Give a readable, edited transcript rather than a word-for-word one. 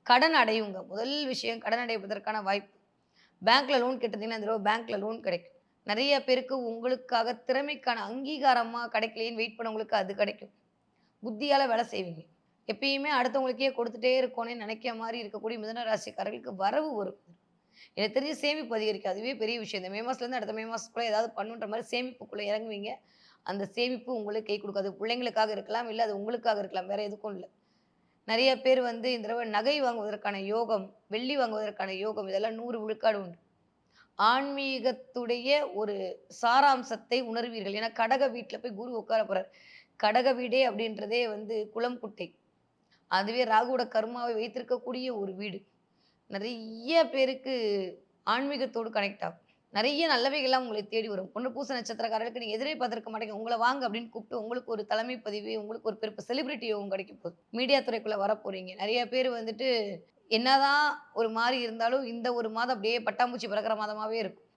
கடன் அடையுங்க. முதல் விஷயம் கடன் அடைவதற்கான வாய்ப்பு. பேங்க்ல லோன் கேட்டிருந்தீங்கன்னா, இந்த தடவ பேங்க்ல லோன் கிடைக்கும். நெறைய பேருக்கு உங்களுக்காக திறமைக்கான அங்கீகாரமா கிடைக்கலையேன்னு வெயிட் பண்ணவங்களுக்கு அது கிடைக்கும். புத்தியால வேலை செய்வீங்க. எப்பயுமே அடுத்தவங்களுக்கே கொடுத்துட்டே இருக்கோன்னே நெனைக்கிற மாரி இருக்கக்கூடிய மிதுன ராசிக்காரர்களுக்கு வரவு வரும். எனக்கு தெரிஞ்சு சேமிப்பு அதிகரிக்கும். அதுவே பெரிய விஷயம். இந்த மே மாசத்துலருந்து அடுத்த மே மாசத்துக்குள்ள ஏதாவது பண்ணுன்ற மாரி சேமிப்புக்குள்ள இறங்குவீங்க. அந்த சேமிப்பு உங்களுக்கு கை குடுக்கும். அது பிள்ளைங்களுக்காக இருக்கலாம், இல்ல அது உங்களுக்காக இருக்கலாம். வேற எதுக்கும் இல்ல. நெறைய பேர் வந்து இந்த தடவ நகை வாங்குவதற்கான யோகம், வெள்ளி வாங்குவதற்கான யோகம் இதெல்லாம் 100 விழுக்காடு உண்டு. ஆன்மீகத்துடைய ஒரு சாராம்சத்தை உணர்வீர்கள். ஏன்னா கடக வீட்ல போய் குரு உட்கார போறார். கடக வீடே அப்படின்றதே வந்து குளம் குட்டை. அதுவே ராகுவோட கர்மாவை வைத்திருக்கக்கூடிய ஒரு வீடு. நெறைய பேருக்கு ஆன்மீகத்தோடு கனெக்ட் ஆகும். நெறைய நல்லவைகள்லாம் உங்களை தேடி வரும். புனர்பூச நட்சத்திரக்காரர்களுக்கு நீங்க எதிர்பார்த்திருக்க மாட்டீங்க. உங்கள வாங்க அப்படின்னு கூப்பிட்டு உங்களுக்கு ஒரு தலைமை பதவி, உங்களுக்கு ஒரு பெரிய செலிபிரிட்டி யோகம் கிடைக்க போகுது. மீடியா துறைக்குள்ள வரப்போறீங்க. நெறைய பேர் வந்துட்டு என்னதான் ஒரு மாரி இருந்தாலும், இந்த ஒரு மாதம் அப்படியே பட்டாம்பூச்சி பறக்கிற மாதமாவே இருக்கும்.